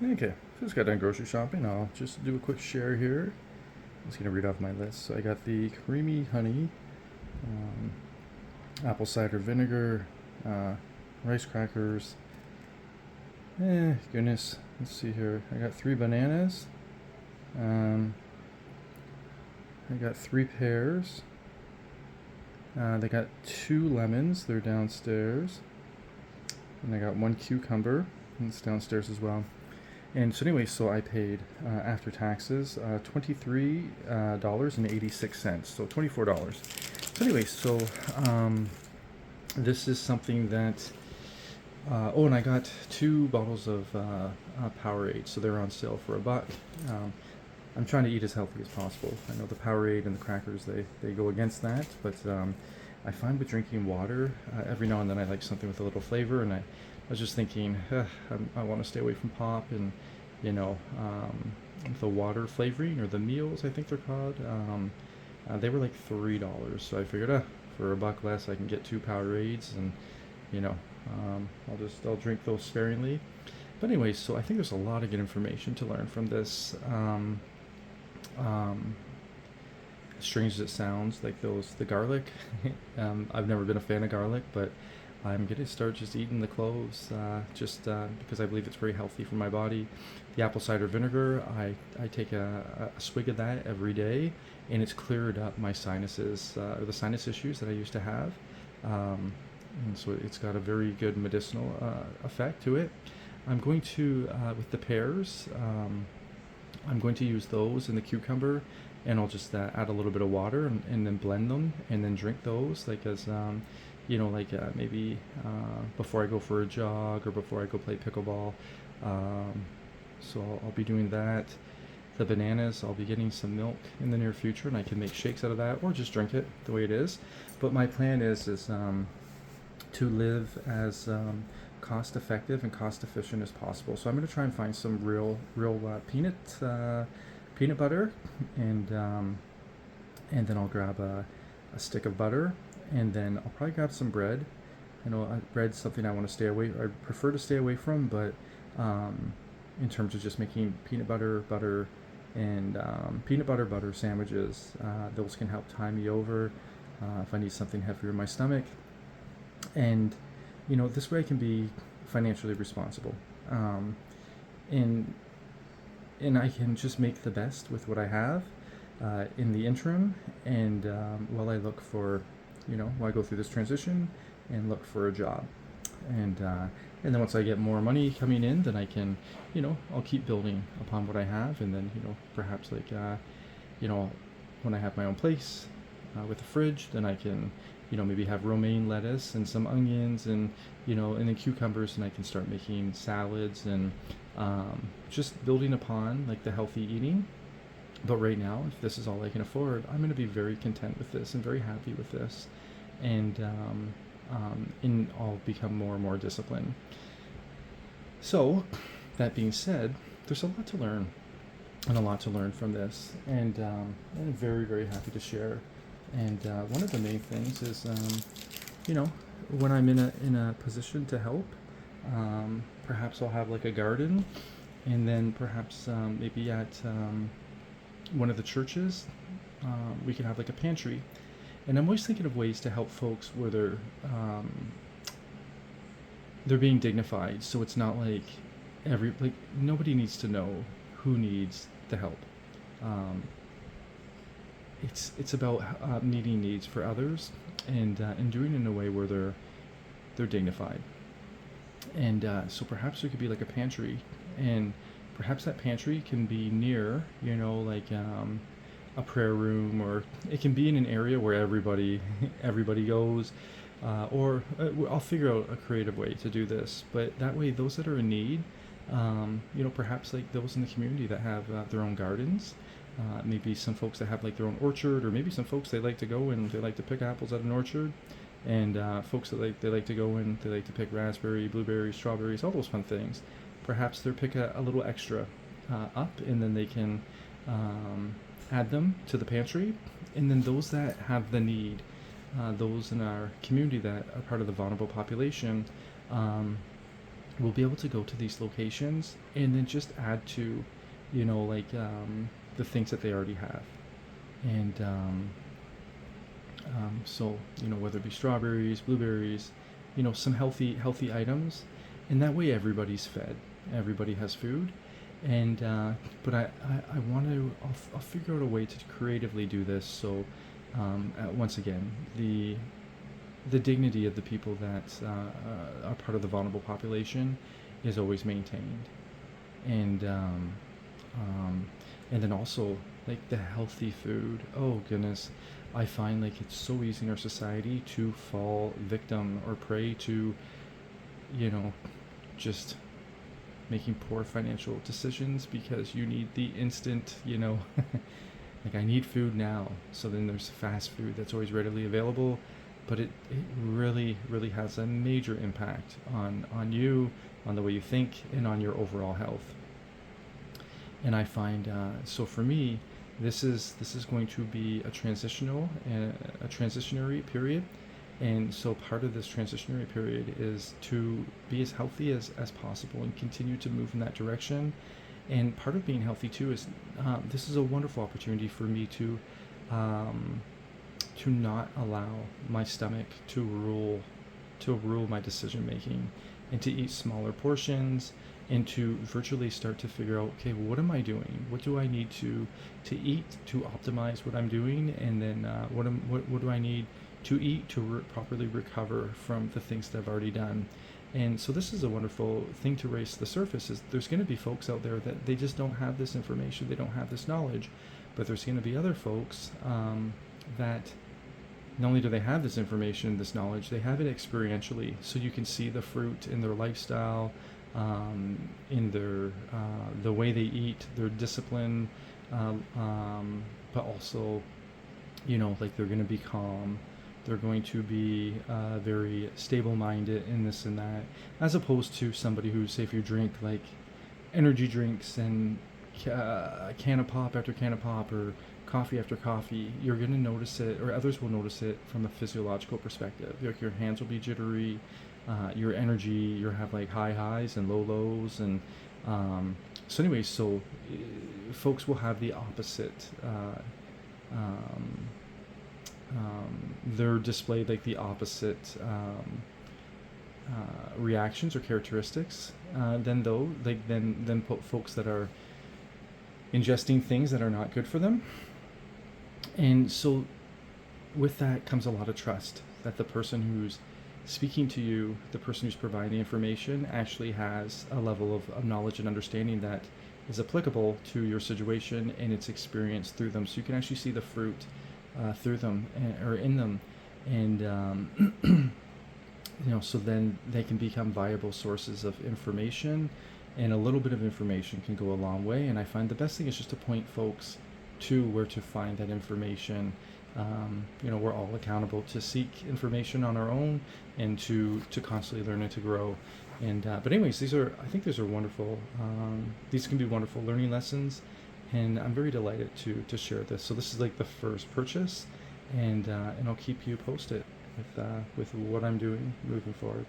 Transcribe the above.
Okay, just got done grocery shopping. I'll just do a quick share here. I'm just gonna read off my list. So I got the creamy honey, um, apple cider vinegar, uh, rice crackers. Goodness. Let's see here. I got 3 bananas. Um, I got 3 pears. They got 2 lemons. They're downstairs. And I got 1 cucumber. And it's downstairs as well. And so anyway, so I paid after taxes $23.86, so $24. So anyway, so this is something that. Oh, and I got 2 bottles of Powerade, so they're on sale for $1. I'm trying to eat as healthy as possible. I know the Powerade and the crackers they go against that, but I find with drinking water, every now and then I like something with a little flavor, and I was just thinking, I want to stay away from pop and you know the water flavoring or the meals I think they're called. They were like $3, so I figured, for $1 less I can get 2 Powerades, and you know I'll drink those sparingly. But anyway, so I think there's a lot of good information to learn from this. Um, Strange as it sounds, like the garlic. I've never been a fan of garlic, but I'm gonna start just eating the cloves, because I believe it's very healthy for my body. The apple cider vinegar, I take a swig of that every day, and it's cleared up my sinuses, or the sinus issues that I used to have. Um, and so it's got a very good medicinal effect to it. I'm going to, with the pears, I'm going to use those in the cucumber, and I'll just add a little bit of water, and then blend them and then drink those like as maybe before I go for a jog or before I go play pickleball. Um, so I'll be doing that. The bananas, I'll be getting some milk in the near future, and I can make shakes out of that or just drink it the way it is. But my plan is to live as cost effective and cost efficient as possible. So I'm going to try and find some real peanut butter, and then I'll grab a stick of butter, and then I'll probably grab some bread. I know bread's something I want to stay away. I prefer to stay away from, but in terms of just making butter, and peanut butter sandwiches, those can help tie me over if I need something heavier in my stomach. And this way I can be financially responsible, and I can just make the best with what I have in the interim, and while I look for, while I go through this transition and look for a job, and then once I get more money coming in, then I can, I'll keep building upon what I have, and then perhaps like you know when I have my own place with a fridge, then I can maybe have romaine lettuce and some onions, and then cucumbers, and I can start making salads, and just building upon like the healthy eating. But right now, if this is all I can afford, I'm going to be very content with this and very happy with this, and I'll become more and more disciplined. So, that being said, there's a lot to learn, and a lot to learn from this, and I'm very, very happy to share. And one of the main things is, you know, when I'm in a position to help, perhaps I'll have like a garden, and then perhaps maybe at one of the churches, we can have like a pantry. And I'm always thinking of ways to help folks where they're being dignified, so it's not like nobody needs to know who needs the help. Um, it's about meeting needs for others, and doing it in a way where they're dignified. And so perhaps there could be like a pantry, and perhaps that pantry can be near, a prayer room, or it can be in an area where everybody goes, or I'll figure out a creative way to do this. But that way, those that are in need, perhaps like those in the community that have their own gardens, maybe some folks that have like their own orchard, or maybe some folks they like to go and they like to pick apples at an orchard, and folks that they like to go and they like to pick raspberry, blueberries, strawberries, all those fun things. Perhaps they'll pick a little extra up, and then they can add them to the pantry. And then those that have the need, those in our community that are part of the vulnerable population, um, we'll be able to go to these locations and then just add to, the things that they already have. And so, whether it be strawberries, blueberries, some healthy items, and that way everybody's fed, everybody has food. And but I want to, I'll figure out a way to creatively do this. So once again, the dignity of the people that are part of the vulnerable population is always maintained. And um, and then also, like, the healthy food. Oh goodness, I find like it's so easy in our society to fall victim or prey to, you know, just making poor financial decisions because you need the instant, like, I need food now. So then there's fast food that's always readily available, but it really, really has a major impact on you, on the way you think, and on your overall health. And I find, so for me, this is going to be a transitionary period. And so part of this transitionary period is to be as healthy as possible and continue to move in that direction. And part of being healthy too is, this is a wonderful opportunity for me um, to not allow my stomach to rule my decision making, and to eat smaller portions, and to virtually start to figure out, okay, what am I doing? What do I need to eat to optimize what I'm doing? And then what do I need to eat to properly recover from the things that I've already done? And so this is a wonderful thing to raise to the surface. Is there's going to be folks out there that they just don't have this information, they don't have this knowledge, but there's going to be other folks that not only do they have this information, this knowledge, they have it experientially. So you can see the fruit in their lifestyle, in their the way they eat, their discipline, but also, like, they're going to be calm. They're going to be very stable-minded in this and that, as opposed to somebody who, say, if you drink like energy drinks and can of pop after can of pop, or coffee after coffee, you're going to notice it, or others will notice it from a physiological perspective. Like, your hands will be jittery, your energy, you'll have like high highs and low lows. And so anyway, so folks will have the opposite. Um, they're displayed like the opposite reactions or characteristics than folks that are ingesting things that are not good for them. And so with that comes a lot of trust that the person who's speaking to you, the person who's providing the information, actually has a level of knowledge and understanding that is applicable to your situation, and it's experienced through them. So you can actually see the fruit through them, or in them. And so then they can become viable sources of information, and a little bit of information can go a long way. And I find the best thing is just to point folks to where to find that information. We're all accountable to seek information on our own, and to constantly learn and to grow. And but anyways, I think these are wonderful. These can be wonderful learning lessons, and I'm very delighted to share this. So this is like the first purchase, and I'll keep you posted with what I'm doing moving forward.